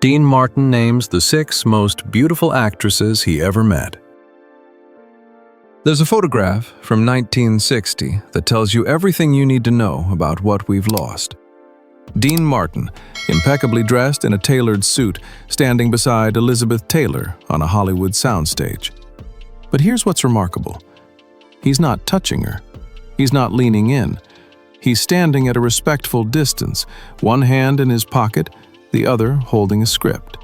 Dean Martin names the 6 most beautiful actresses he ever met. There's a photograph from 1960 that tells you everything you need to know about what we've lost. Dean Martin, impeccably dressed in a tailored suit, standing beside Elizabeth Taylor on a Hollywood soundstage. But here's what's remarkable. He's not touching her. He's not leaning in. He's standing at a respectful distance, one hand in his pocket, the other holding a script.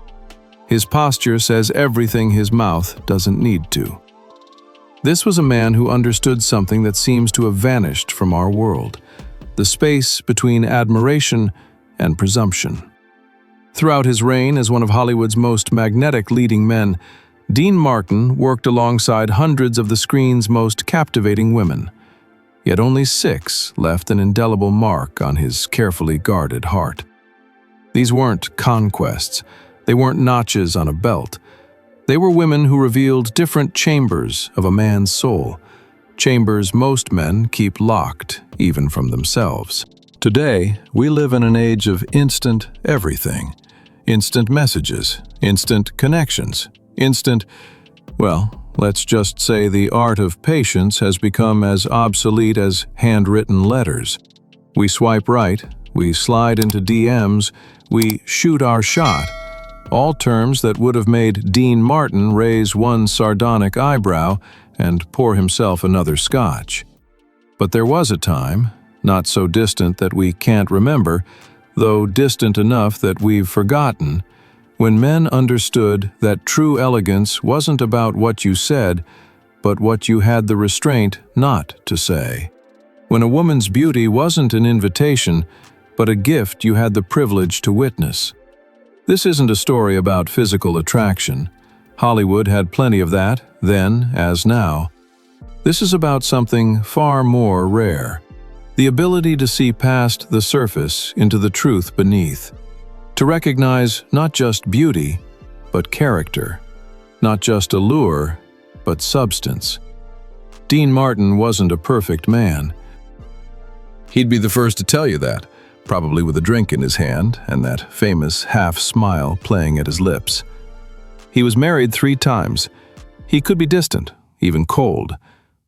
His posture says everything his mouth doesn't need to. This was a man who understood something that seems to have vanished from our world: the space between admiration and presumption. Throughout his reign as one of Hollywood's most magnetic leading men, Dean Martin worked alongside hundreds of the screen's most captivating women. Yet only 6 left an indelible mark on his carefully guarded heart. These weren't conquests. They weren't notches on a belt. They were women who revealed different chambers of a man's soul, chambers most men keep locked, even from themselves. Today, we live in an age of instant everything. Instant messages, instant connections, let's just say the art of patience has become as obsolete as handwritten letters. We swipe right, we slide into DMs, we shoot our shot, all terms that would have made Dean Martin raise one sardonic eyebrow and pour himself another scotch. But there was a time, not so distant that we can't remember, though distant enough that we've forgotten, when men understood that true elegance wasn't about what you said, but what you had the restraint not to say. When a woman's beauty wasn't an invitation, but a gift you had the privilege to witness. This isn't a story about physical attraction. Hollywood had plenty of that, then as now. This is about something far more rare: the ability to see past the surface into the truth beneath. To recognize not just beauty, but character. Not just allure, but substance. Dean Martin wasn't a perfect man. He'd be the first to tell you that, probably with a drink in his hand and that famous half-smile playing at his lips. He was married 3 times. He could be distant, even cold.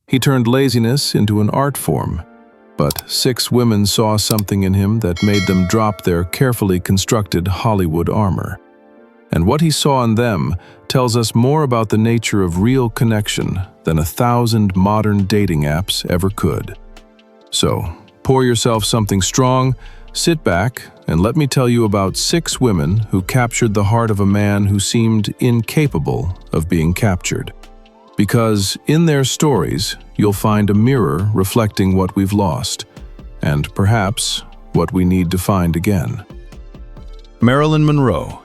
He turned laziness into an art form. But 6 women saw something in him that made them drop their carefully constructed Hollywood armor. And what he saw in them tells us more about the nature of real connection than 1,000 modern dating apps ever could. So, pour yourself something strong, sit back, and let me tell you about 6 women who captured the heart of a man who seemed incapable of being captured. Because in their stories, you'll find a mirror reflecting what we've lost, and perhaps what we need to find again. Marilyn Monroe,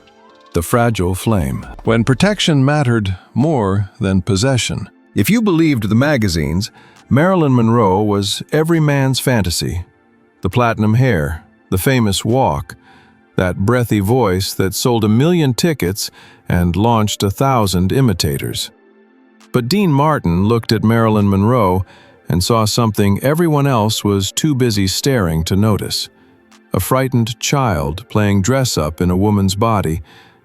the fragile flame. When protection mattered more than possession. If you believed the magazines, Marilyn Monroe was every man's fantasy. The platinum hair, the famous walk, that breathy voice that sold 1 million tickets and launched 1,000 imitators. But Dean Martin looked at Marilyn Monroe and saw something everyone else was too busy staring to notice. A frightened child playing dress-up in a woman's body,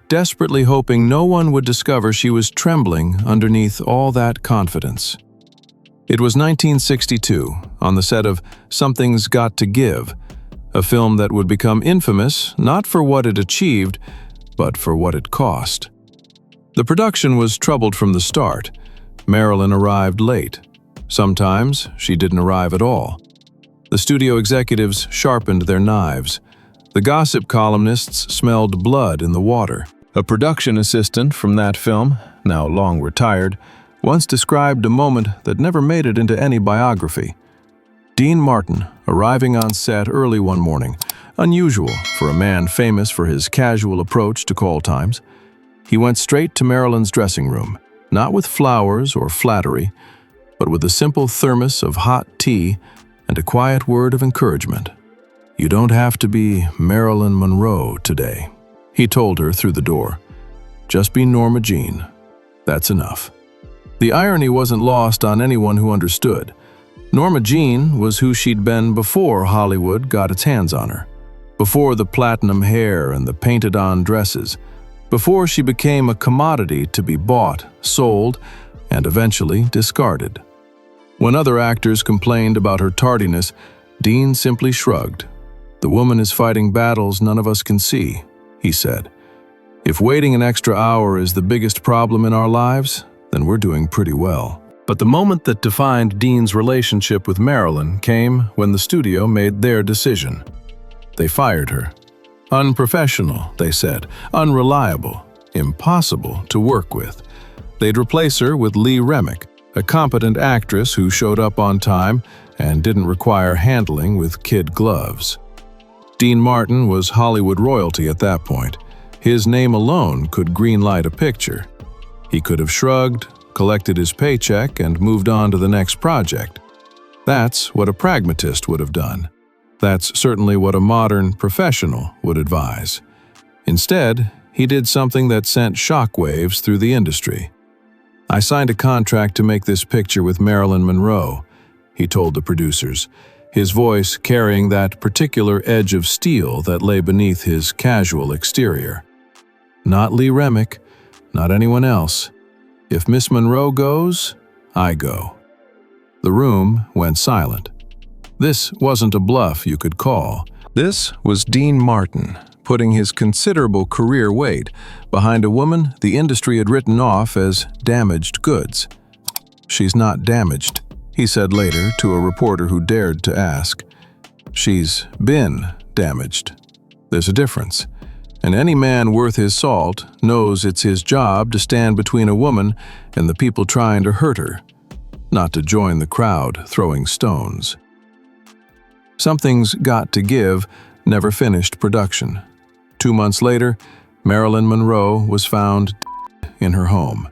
desperately hoping no one would discover she was trembling underneath all that confidence. It was 1962, on the set of Something's Got to Give, a film that would become infamous not for what it achieved, but for what it cost. The production was troubled from the start. Marilyn arrived late. Sometimes she didn't arrive at all. The studio executives sharpened their knives. The gossip columnists smelled blood in the water. A production assistant from that film, now long retired, once described a moment that never made it into any biography. Dean Martin arriving on set early one morning, unusual for a man famous for his casual approach to call times. He went straight to Marilyn's dressing room. Not with flowers or flattery, but with a simple thermos of hot tea and a quiet word of encouragement. "You don't have to be Marilyn Monroe today," he told her through the door. "Just be Norma Jean. That's enough." The irony wasn't lost on anyone who understood. Norma Jean was who she'd been before Hollywood got its hands on her. Before the platinum hair and the painted-on dresses, before she became a commodity to be bought, sold, and eventually discarded. When other actors complained about her tardiness, Dean simply shrugged. "The woman is fighting battles none of us can see," he said. "If waiting an extra hour is the biggest problem in our lives, then we're doing pretty well." But the moment that defined Dean's relationship with Marilyn came when the studio made their decision. They fired her. Unprofessional, they said, unreliable, impossible to work with. They'd replace her with Lee Remick, a competent actress who showed up on time and didn't require handling with kid gloves. Dean Martin was Hollywood royalty at that point. His name alone could greenlight a picture. He could have shrugged, collected his paycheck, and moved on to the next project. That's what a pragmatist would have done. That's certainly what a modern professional would advise. Instead, he did something that sent shockwaves through the industry. "I signed a contract to make this picture with Marilyn Monroe," he told the producers, his voice carrying that particular edge of steel that lay beneath his casual exterior. "Not Lee Remick, not anyone else. If Miss Monroe goes, I go." The room went silent. This wasn't a bluff you could call. This was Dean Martin, putting his considerable career weight behind a woman the industry had written off as damaged goods. "She's not damaged," he said later to a reporter who dared to ask. "She's been damaged. There's a difference. And any man worth his salt knows it's his job to stand between a woman and the people trying to hurt her, not to join the crowd throwing stones." Something's Got to Give never finished production. 2 months later, Marilyn Monroe was found in her home.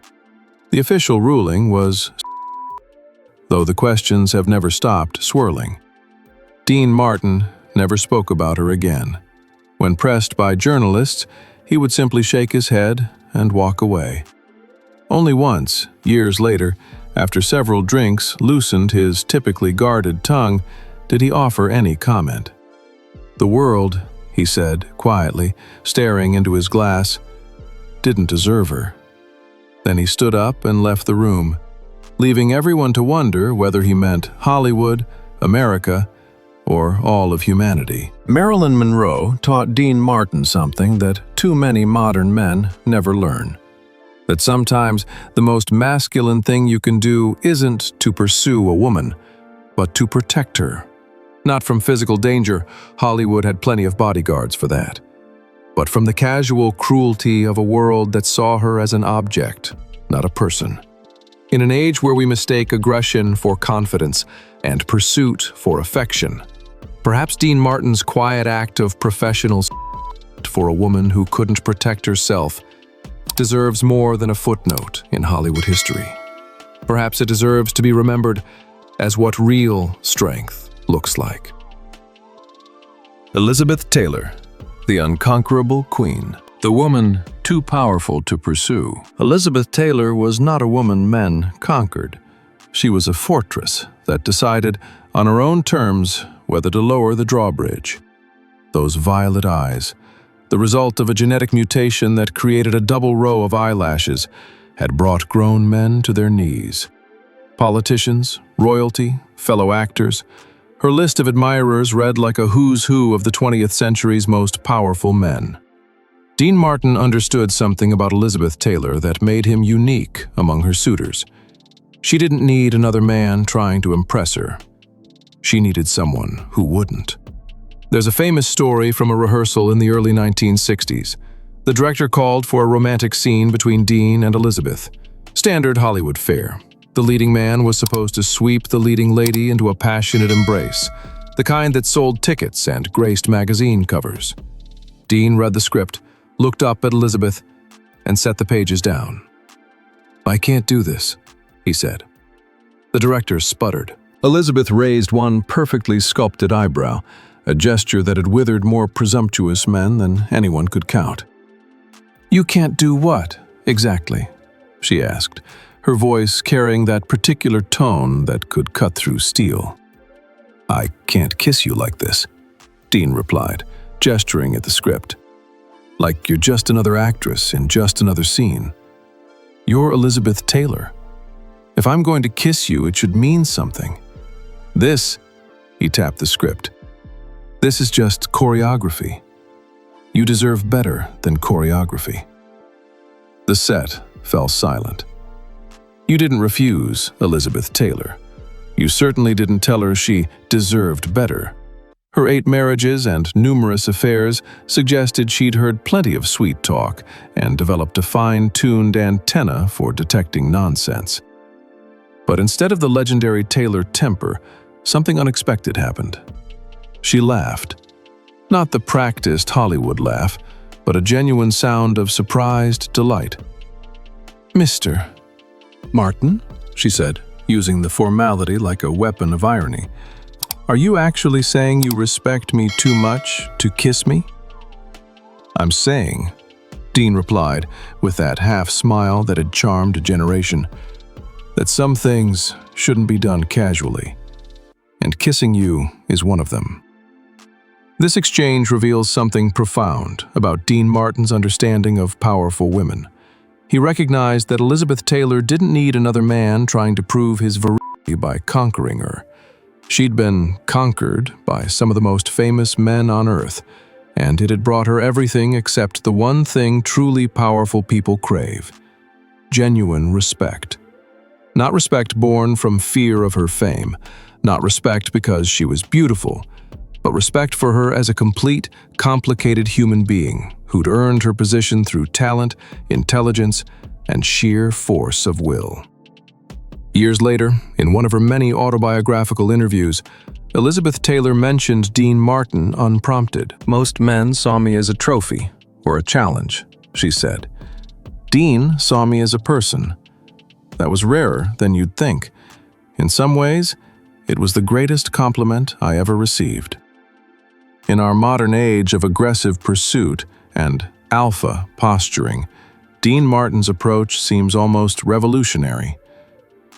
The official ruling was, though the questions have never stopped swirling. Dean Martin never spoke about her again. When pressed by journalists, he would simply shake his head and walk away. Only once, years later, after several drinks loosened his typically guarded tongue, did he offer any comment. "The world," he said quietly, staring into his glass, "didn't deserve her." Then he stood up and left the room, leaving everyone to wonder whether he meant Hollywood, America, or all of humanity. Marilyn Monroe taught Dean Martin something that too many modern men never learn. That sometimes the most masculine thing you can do isn't to pursue a woman, but to protect her. Not from physical danger, Hollywood had plenty of bodyguards for that, but from the casual cruelty of a world that saw her as an object, not a person. In an age where we mistake aggression for confidence and pursuit for affection, perhaps Dean Martin's quiet act of professional for a woman who couldn't protect herself deserves more than a footnote in Hollywood history. Perhaps it deserves to be remembered as what real strength looks like. Elizabeth Taylor, the unconquerable queen. The woman too powerful to pursue. Elizabeth Taylor was not a woman men conquered. She was a fortress that decided on her own terms whether to lower the drawbridge. Those violet eyes, the result of a genetic mutation that created a double row of eyelashes, had brought grown men to their knees. Politicians, royalty, fellow actors, her list of admirers read like a who's who of the 20th century's most powerful men. Dean Martin understood something about Elizabeth Taylor that made him unique among her suitors. She didn't need another man trying to impress her. She needed someone who wouldn't. There's a famous story from a rehearsal in the early 1960s. The director called for a romantic scene between Dean and Elizabeth. Standard Hollywood fare. The leading man was supposed to sweep the leading lady into a passionate embrace, the kind that sold tickets and graced magazine covers. Dean read the script, looked up at Elizabeth, and set the pages down. "I can't do this," he said. The director sputtered. Elizabeth raised one perfectly sculpted eyebrow, a gesture that had withered more presumptuous men than anyone could count. "You can't do what, exactly?" she asked, her voice carrying that particular tone that could cut through steel. "I can't kiss you like this," Dean replied, gesturing at the script. like you're just another actress in just another scene. You're Elizabeth Taylor. If I'm going to kiss you, it should mean something. This, he tapped the script, this is just choreography. You deserve better than choreography. The set fell silent. You didn't refuse Elizabeth Taylor. You certainly didn't tell her she deserved better. Her 8 marriages and numerous affairs suggested she'd heard plenty of sweet talk and developed a fine-tuned antenna for detecting nonsense. But instead of the legendary Taylor temper, something unexpected happened. She laughed. Not the practiced Hollywood laugh, but a genuine sound of surprised delight. "Mr. Martin," she said, using the formality like a weapon of irony, "are you actually saying you respect me too much to kiss me?" "I'm saying," Dean replied, with that half-smile that had charmed a generation, "that some things shouldn't be done casually, and kissing you is one of them." This exchange reveals something profound about Dean Martin's understanding of powerful women. He recognized that Elizabeth Taylor didn't need another man trying to prove his virility by conquering her. She'd been conquered by some of the most famous men on earth, and it had brought her everything except the one thing truly powerful people crave: genuine respect. Not respect born from fear of her fame, not respect because she was beautiful, but respect for her as a complete, complicated human being who'd earned her position through talent, intelligence, and sheer force of will. Years later, in one of her many autobiographical interviews, Elizabeth Taylor mentioned Dean Martin unprompted. "Most men saw me as a trophy or a challenge," she said. "Dean saw me as a person. That was rarer than you'd think. In some ways, it was the greatest compliment I ever received." In our modern age of aggressive pursuit and alpha posturing, Dean Martin's approach seems almost revolutionary.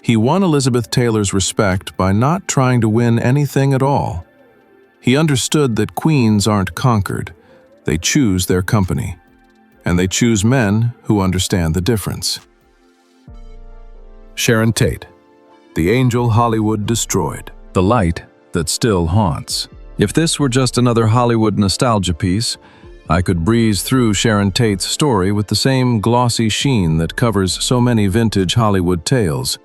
He won Elizabeth Taylor's respect by not trying to win anything at all. He understood that queens aren't conquered, they choose their company, and they choose men who understand the difference. Sharon Tate, the angel Hollywood destroyed, the light that still haunts. If this were just another Hollywood nostalgia piece, I could breeze through Sharon Tate's story with the same glossy sheen that covers so many vintage Hollywood tales.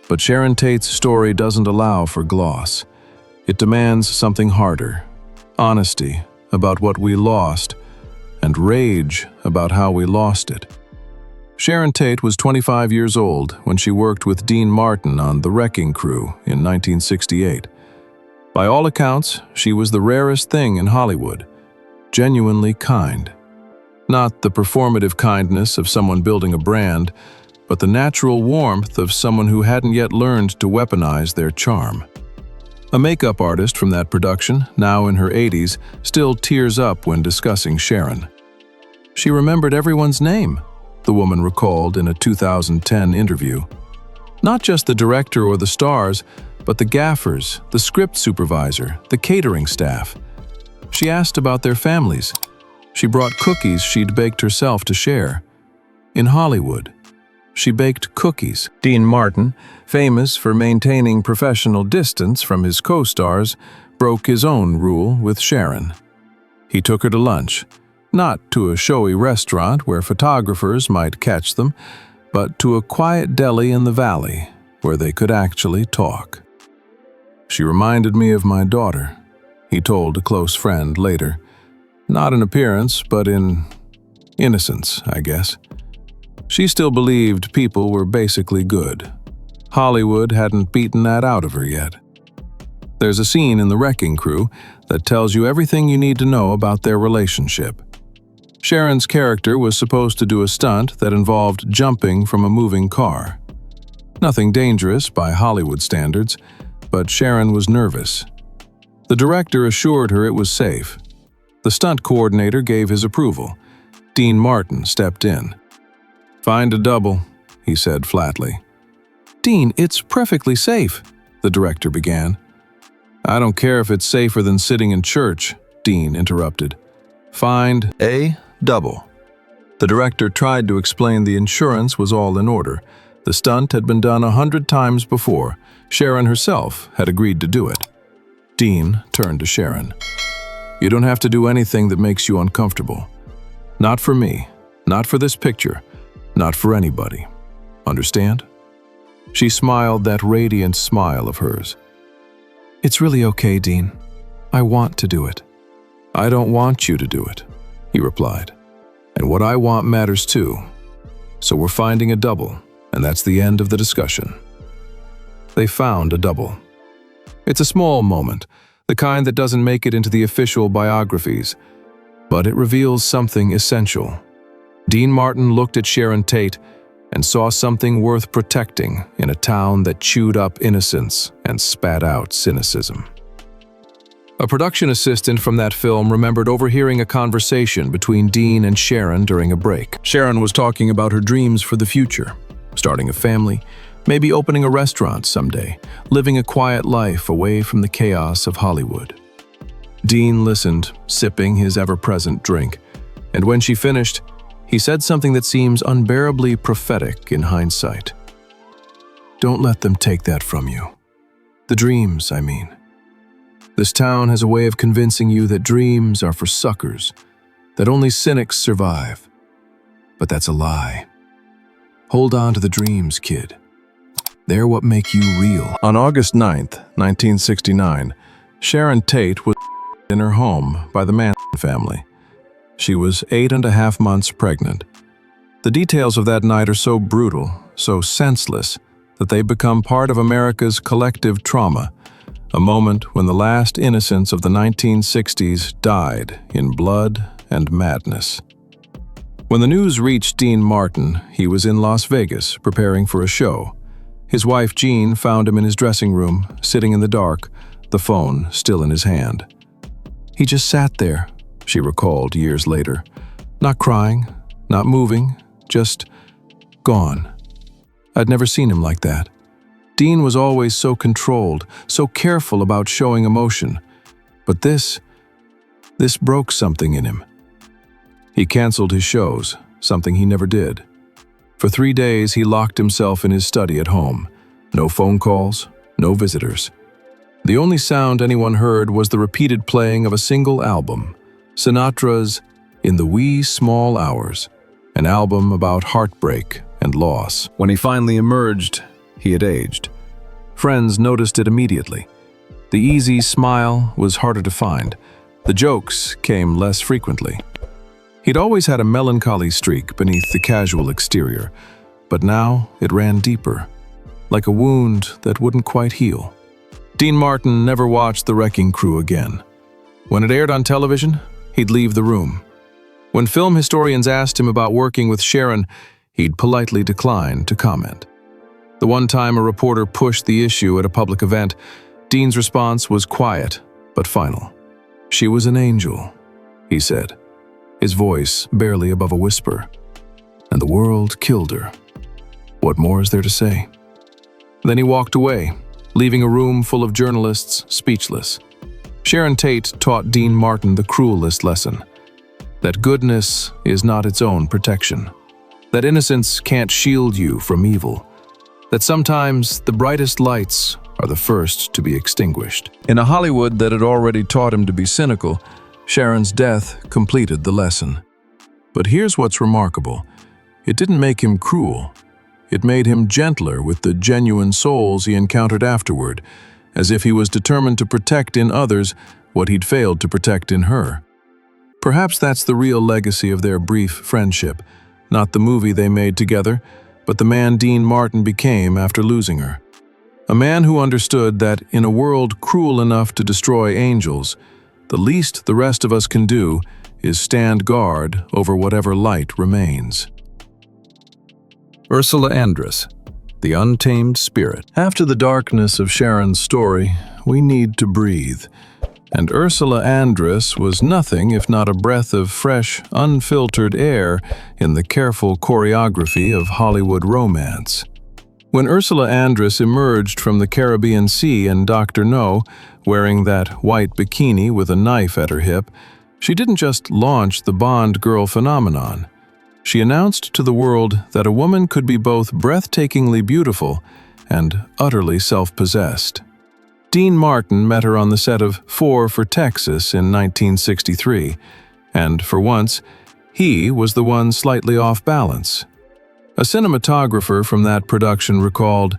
But Sharon Tate's story doesn't allow for gloss. It demands something harder: honesty about what we lost, and rage about how we lost it. Sharon Tate was 25 years old when she worked with Dean Martin on The Wrecking Crew in 1968. By all accounts, she was the rarest thing in Hollywood, genuinely kind. Not the performative kindness of someone building a brand, but the natural warmth of someone who hadn't yet learned to weaponize their charm. A makeup artist from that production, now in her 80s, still tears up when discussing Sharon. "She remembered everyone's name," the woman recalled in a 2010 interview. "Not just the director or the stars, but the gaffers, the script supervisor, the catering staff. She asked about their families. She brought cookies she'd baked herself to share. In Hollywood, she baked cookies." Dean Martin, famous for maintaining professional distance from his co-stars, broke his own rule with Sharon. He took her to lunch, not to a showy restaurant where photographers might catch them, but to a quiet deli in the valley where they could actually talk. "She reminded me of my daughter," he told a close friend later. "Not in appearance, but in innocence, I guess. She still believed people were basically good. Hollywood hadn't beaten that out of her yet." There's a scene in The Wrecking Crew that tells you everything you need to know about their relationship. Sharon's character was supposed to do a stunt that involved jumping from a moving car. Nothing dangerous by Hollywood standards, but Sharon was nervous. The director assured her it was safe. The stunt coordinator gave his approval. Dean Martin stepped in. "Find a double," he said flatly. "Dean, it's perfectly safe," the director began. "I don't care if it's safer than sitting in church," Dean interrupted. "Find A double. The director tried to explain the insurance was all in order. The stunt had been done 100 times before. Sharon herself had agreed to do it. Dean turned to Sharon. "You don't have to do anything that makes you uncomfortable. Not for me, not for this picture, not for anybody. Understand?" She smiled that radiant smile of hers. "It's really okay, Dean. I want to do it." "I don't want you to do it," he replied. "And what I want matters too. So we're finding a double, and that's the end of the discussion." They found a double. It's a small moment, the kind that doesn't make it into the official biographies, but it reveals something essential. Dean Martin looked at Sharon Tate and saw something worth protecting in a town that chewed up innocence and spat out cynicism. A production assistant from that film remembered overhearing a conversation between Dean and Sharon during a break. Sharon was talking about her dreams for the future, starting a family, maybe opening a restaurant someday, living a quiet life away from the chaos of Hollywood. Dean listened, sipping his ever-present drink, and when she finished, he said something that seems unbearably prophetic in hindsight. "Don't let them take that from you. The dreams, I mean. This town has a way of convincing you that dreams are for suckers, that only cynics survive. But that's a lie. Hold on to the dreams, kid. They're what make you real." On August 9th, 1969, Sharon Tate was in her home by the Manson family. She was 8.5 months pregnant. The details of that night are so brutal, so senseless, that they become part of America's collective trauma, a moment when the last innocence of the 1960s died in blood and madness. When the news reached Dean Martin, he was in Las Vegas preparing for a show. His wife Jean found him in his dressing room, sitting in the dark, the phone still in his hand. "He just sat there," she recalled years later. "Not crying, not moving, just gone. I'd never seen him like that. Dean was always so controlled, so careful about showing emotion. But this broke something in him." He canceled his shows, something he never did. For 3 days, he locked himself in his study at home. No phone calls, no visitors. The only sound anyone heard was the repeated playing of a single album, Sinatra's In the Wee Small Hours, an album about heartbreak and loss. When he finally emerged, he had aged. Friends noticed it immediately. The easy smile was harder to find. The jokes came less frequently. He'd always had a melancholy streak beneath the casual exterior, but now it ran deeper, like a wound that wouldn't quite heal. Dean Martin never watched The Wrecking Crew again. When it aired on television, he'd leave the room. When film historians asked him about working with Sharon, he'd politely decline to comment. The one time a reporter pushed the issue at a public event, Dean's response was quiet but final. "She was an angel," he said, his voice barely above a whisper. "And the world killed her. What more is there to say?" Then he walked away, leaving a room full of journalists speechless. Sharon Tate taught Dean Martin the cruelest lesson: that goodness is not its own protection, that innocence can't shield you from evil, that sometimes the brightest lights are the first to be extinguished. In a Hollywood that had already taught him to be cynical, Sharon's death completed the lesson. But here's what's remarkable. It didn't make him cruel. It made him gentler with the genuine souls he encountered afterward, as if he was determined to protect in others what he'd failed to protect in her. Perhaps that's the real legacy of their brief friendship, not the movie they made together, but the man Dean Martin became after losing her. A man who understood that in a world cruel enough to destroy angels, the least the rest of us can do is stand guard over whatever light remains. Ursula Andress, the untamed spirit. After the darkness of Sharon's story, we need to breathe. And Ursula Andress was nothing if not a breath of fresh, unfiltered air in the careful choreography of Hollywood romance. When Ursula Andress emerged from the Caribbean Sea in Dr. No, wearing that white bikini with a knife at her hip, She didn't just launch the Bond girl phenomenon. She announced to the world that a woman could be both breathtakingly beautiful and utterly self-possessed. Dean Martin met her on the set of 4 for Texas in 1963, and for once, he was the one slightly off balance. A cinematographer from that production recalled,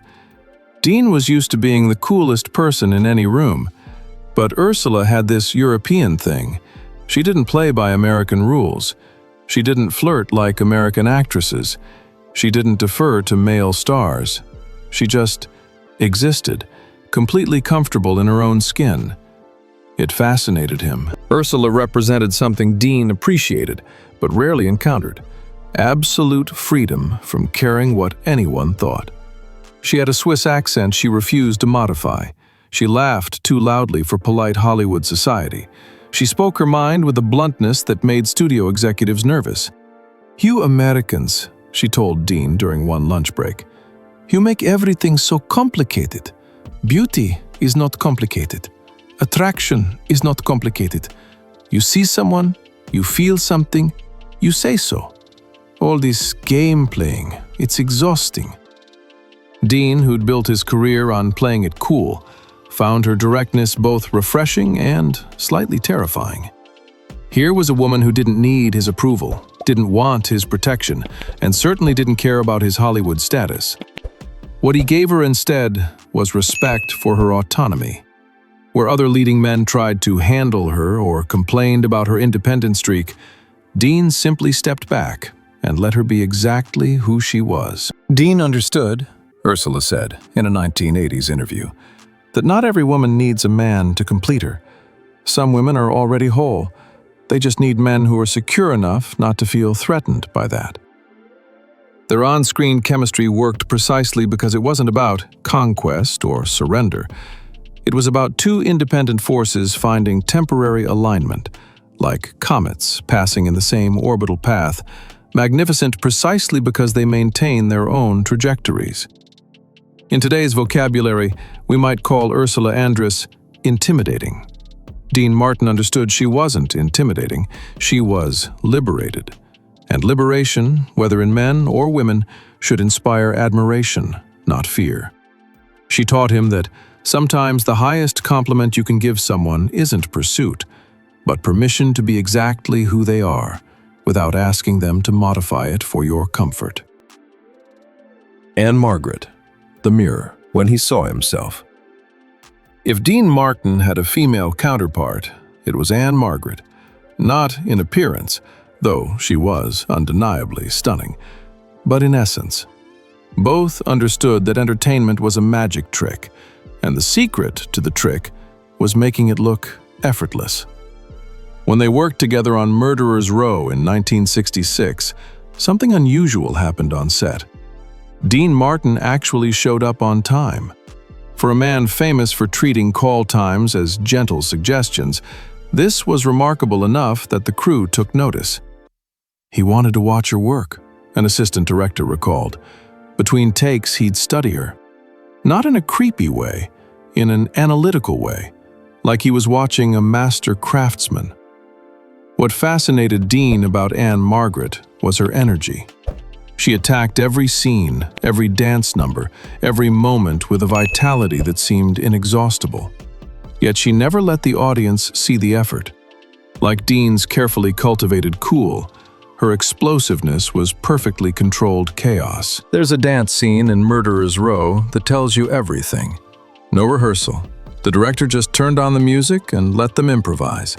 "Dean was used to being the coolest person in any room, but Ursula had this European thing. She didn't play by American rules. She didn't flirt like American actresses. She didn't defer to male stars. She just existed, completely comfortable in her own skin." It fascinated him. Ursula represented something Dean appreciated, but rarely encountered: absolute freedom from caring what anyone thought. She had a Swiss accent she refused to modify. She laughed too loudly for polite Hollywood society. She spoke her mind with a bluntness that made studio executives nervous. "You Americans," she told Dean during one lunch break, "you make everything so complicated. Beauty is not complicated. Attraction is not complicated. You see someone, you feel something, you say so. All this game playing, it's exhausting." Dean, who'd built his career on playing it cool, found her directness both refreshing and slightly terrifying. Here was a woman who didn't need his approval, didn't want his protection, and certainly didn't care about his Hollywood status. What he gave her instead was respect for her autonomy. Where other leading men tried to handle her or complained about her independent streak, Dean simply stepped back and let her be exactly who she was. Dean understood, Ursula said in a 1980s interview, that not every woman needs a man to complete her. Some women are already whole. They just need men who are secure enough not to feel threatened by that. Their on-screen chemistry worked precisely because it wasn't about conquest or surrender. It was about two independent forces finding temporary alignment, like comets passing in the same orbital path, magnificent precisely because they maintain their own trajectories. In today's vocabulary, we might call Ursula Andress intimidating. Dean Martin understood she wasn't intimidating, she was liberated. And liberation, whether in men or women, should inspire admiration, not fear. She taught him that sometimes the highest compliment you can give someone isn't pursuit, but permission to be exactly who they are, without asking them to modify it for your comfort. Ann-Margret, the mirror, when he saw himself. If Dean Martin had a female counterpart, it was Ann-Margret. Not in appearance, though she was undeniably stunning, but in essence. Both understood that entertainment was a magic trick, and the secret to the trick was making it look effortless. When they worked together on Murderer's Row in 1966, something unusual happened on set. Dean Martin actually showed up on time. For a man famous for treating call times as gentle suggestions, this was remarkable enough that the crew took notice. "He wanted to watch her work," an assistant director recalled. Between takes, he'd study her. Not in a creepy way, in an analytical way, like he was watching a master craftsman. What fascinated Dean about Ann-Margret was her energy. She attacked every scene, every dance number, every moment with a vitality that seemed inexhaustible. Yet she never let the audience see the effort. Like Dean's carefully cultivated cool, her explosiveness was perfectly controlled chaos. There's a dance scene in Murderer's Row that tells you everything. No rehearsal. The director just turned on the music and let them improvise.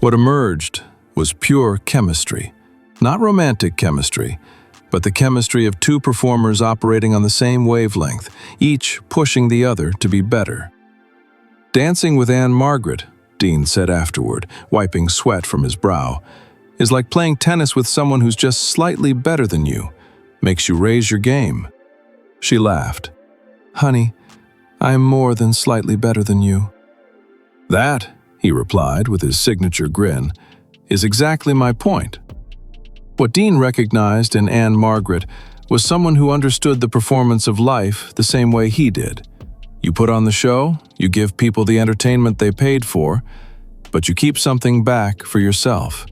What emerged was pure chemistry. Not romantic chemistry, but the chemistry of two performers operating on the same wavelength, each pushing the other to be better. "Dancing with Ann-Margret," Dean said afterward, wiping sweat from his brow, "is like playing tennis with someone who's just slightly better than you. Makes you raise your game." She laughed. "Honey, I'm more than slightly better than you." "That," he replied with his signature grin, "is exactly my point." What Dean recognized in Ann-Margret was someone who understood the performance of life the same way he did. You put on the show, you give people the entertainment they paid for, but you keep something back for yourself.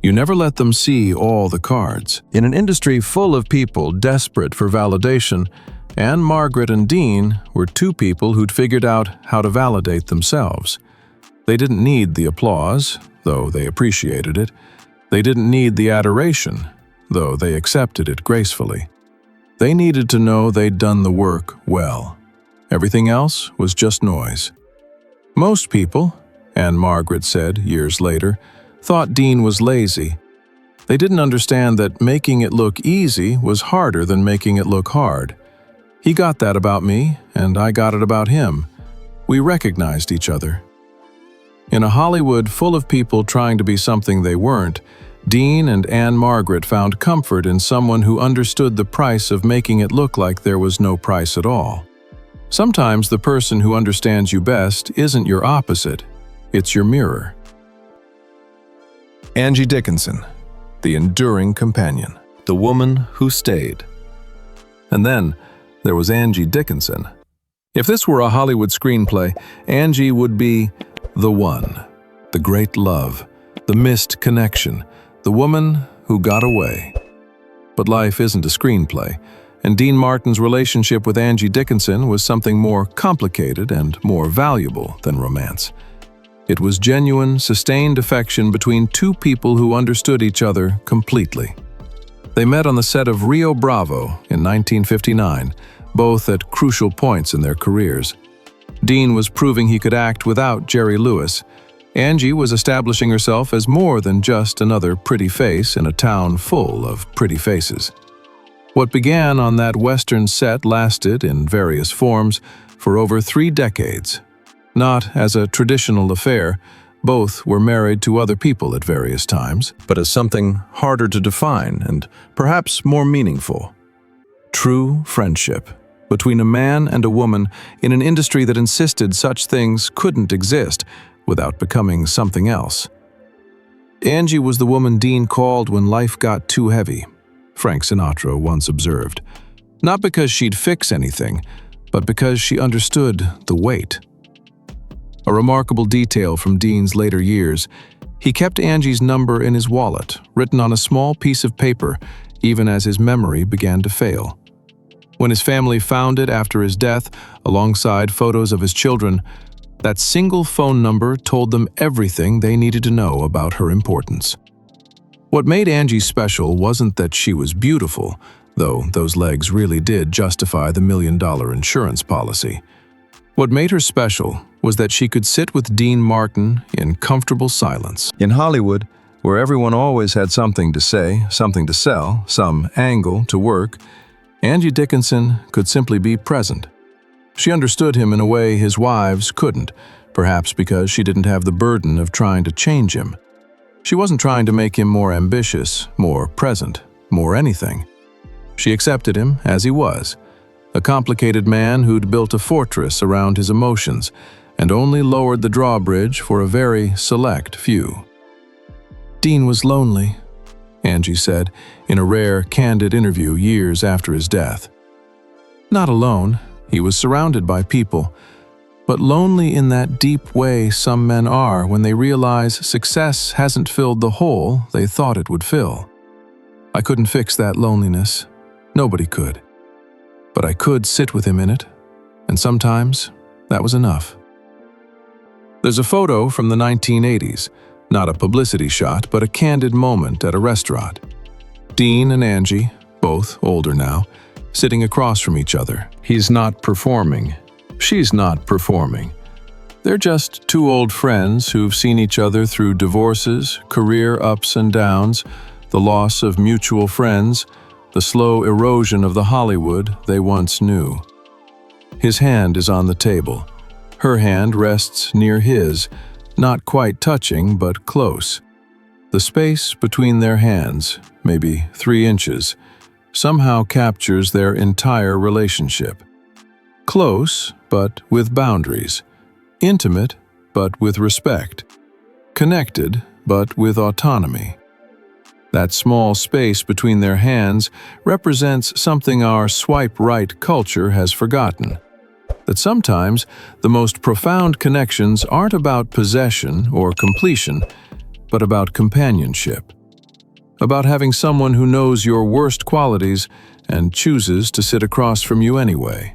You never let them see all the cards. In an industry full of people desperate for validation, Ann-Margret and Dean were two people who'd figured out how to validate themselves. They didn't need the applause, though they appreciated it. They didn't need the adoration, though they accepted it gracefully. They needed to know they'd done the work well. Everything else was just noise. Most people, Ann-Margret said years later, thought Dean was lazy. They didn't understand that making it look easy was harder than making it look hard. He got that about me, and I got it about him. We recognized each other. In a Hollywood full of people trying to be something they weren't, Dean and Ann-Margret found comfort in someone who understood the price of making it look like there was no price at all. Sometimes the person who understands you best isn't your opposite, it's your mirror. Angie Dickinson, the enduring companion, the woman who stayed. And then there was Angie Dickinson. If this were a Hollywood screenplay, Angie would be the one, the great love, the missed connection, the woman who got away. But life isn't a screenplay, and Dean Martin's relationship with Angie Dickinson was something more complicated and more valuable than romance. It was genuine, sustained affection between two people who understood each other completely. They met on the set of Rio Bravo in 1959, both at crucial points in their careers. Dean was proving he could act without Jerry Lewis. Angie was establishing herself as more than just another pretty face in a town full of pretty faces. What began on that Western set lasted, in various forms, for over 3 decades. Not as a traditional affair, both were married to other people at various times, but as something harder to define and perhaps more meaningful. True friendship between a man and a woman in an industry that insisted such things couldn't exist without becoming something else. Angie was the woman Dean called when life got too heavy, Frank Sinatra once observed. Not because she'd fix anything, but because she understood the weight. A remarkable detail from Dean's later years, he kept Angie's number in his wallet, written on a small piece of paper, even as his memory began to fail. When his family found it after his death, alongside photos of his children, that single phone number told them everything they needed to know about her importance. What made Angie special wasn't that she was beautiful, though those legs really did justify the $1 million insurance policy. What made her special was that she could sit with Dean Martin in comfortable silence. In Hollywood, where everyone always had something to say, something to sell, some angle to work, Angie Dickinson could simply be present. She understood him in a way his wives couldn't, perhaps because she didn't have the burden of trying to change him. She wasn't trying to make him more ambitious, more present, more anything. She accepted him as he was, a complicated man who'd built a fortress around his emotions and only lowered the drawbridge for a very select few. Dean was lonely, Angie said in a rare, candid interview years after his death. Not alone, he was surrounded by people, but lonely in that deep way some men are when they realize success hasn't filled the hole they thought it would fill. I couldn't fix that loneliness. Nobody could. But I could sit with him in it, and sometimes that was enough. There's a photo from the 1980s, not a publicity shot, but a candid moment at a restaurant. Dean and Angie, both older now, sitting across from each other. He's not performing. She's not performing. They're just two old friends who've seen each other through divorces, career ups and downs, the loss of mutual friends, the slow erosion of the Hollywood they once knew. His hand is on the table. Her hand rests near his, not quite touching, but close. The space between their hands, maybe 3 inches, somehow captures their entire relationship. Close, but with boundaries. Intimate, but with respect. Connected, but with autonomy. That small space between their hands represents something our swipe right culture has forgotten. that sometimes the most profound connections aren't about possession or completion, but about companionship. About having someone who knows your worst qualities and chooses to sit across from you anyway.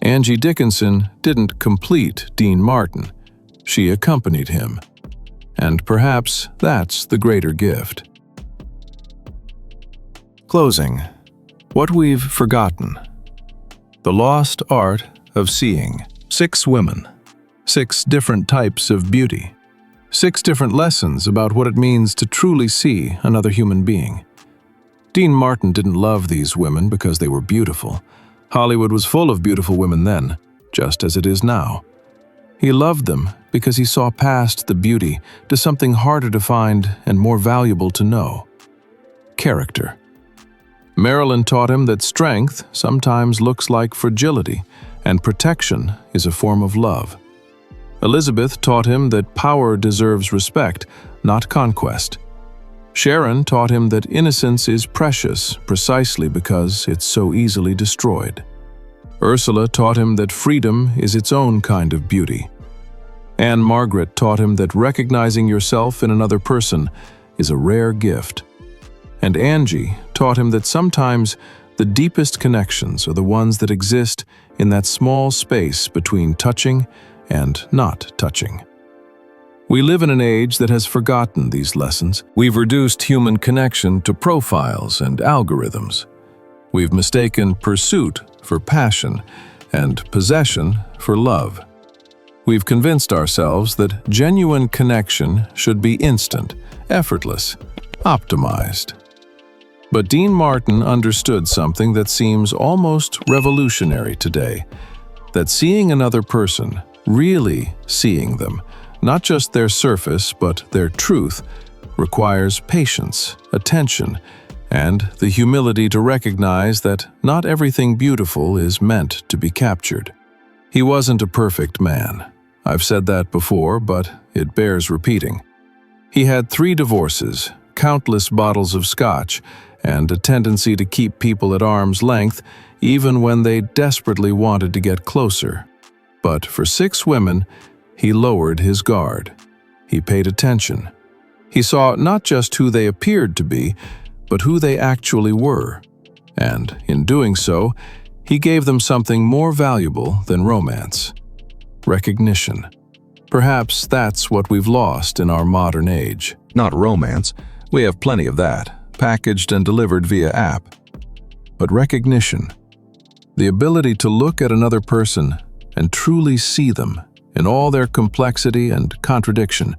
Angie Dickinson didn't complete Dean Martin. She accompanied him. And perhaps that's the greater gift. Closing. What we've forgotten. The lost art of seeing. 6 women. 6 different types of beauty. 6 different lessons about what it means to truly see another human being. Dean Martin didn't love these women because they were beautiful. Hollywood was full of beautiful women then, just as it is now. He loved them because he saw past the beauty to something harder to find and more valuable to know. Character. Marilyn taught him that strength sometimes looks like fragility, and protection is a form of love. Elizabeth taught him that power deserves respect, not conquest. Sharon taught him that innocence is precious precisely because it's so easily destroyed. Ursula taught him that freedom is its own kind of beauty. Ann-Margret taught him that recognizing yourself in another person is a rare gift. And Angie taught him that sometimes the deepest connections are the ones that exist in that small space between touching and not touching. We live in an age that has forgotten these lessons. We've reduced human connection to profiles and algorithms. We've mistaken pursuit for passion and possession for love. We've convinced ourselves that genuine connection should be instant, effortless, optimized. But Dean Martin understood something that seems almost revolutionary today, that seeing another person, really seeing them, not just their surface but their truth, requires patience, attention, and the humility to recognize that not everything beautiful is meant to be captured. He wasn't a perfect man. I've said that before, but it bears repeating. He had 3 divorces, countless bottles of scotch, and a tendency to keep people at arm's length even when they desperately wanted to get closer. But for 6 women, he lowered his guard. He paid attention. He saw not just who they appeared to be, but who they actually were. And in doing so, he gave them something more valuable than romance: recognition. Perhaps that's what we've lost in our modern age. Not romance. We have plenty of that, packaged and delivered via app. But recognition. The ability to look at another person and truly see them in all their complexity and contradiction.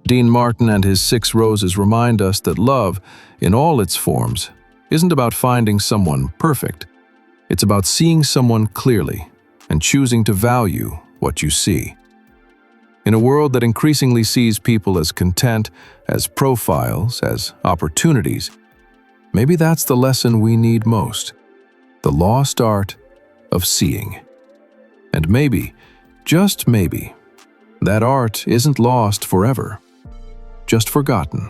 Dean Martin and his 6 roses remind us that love, in all its forms, isn't about finding someone perfect. It's about seeing someone clearly and choosing to value what you see. In a world that increasingly sees people as content, as profiles, as opportunities, maybe that's the lesson we need most: the lost art of seeing. And maybe, just maybe, that art isn't lost forever, just forgotten,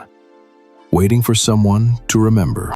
waiting for someone to remember.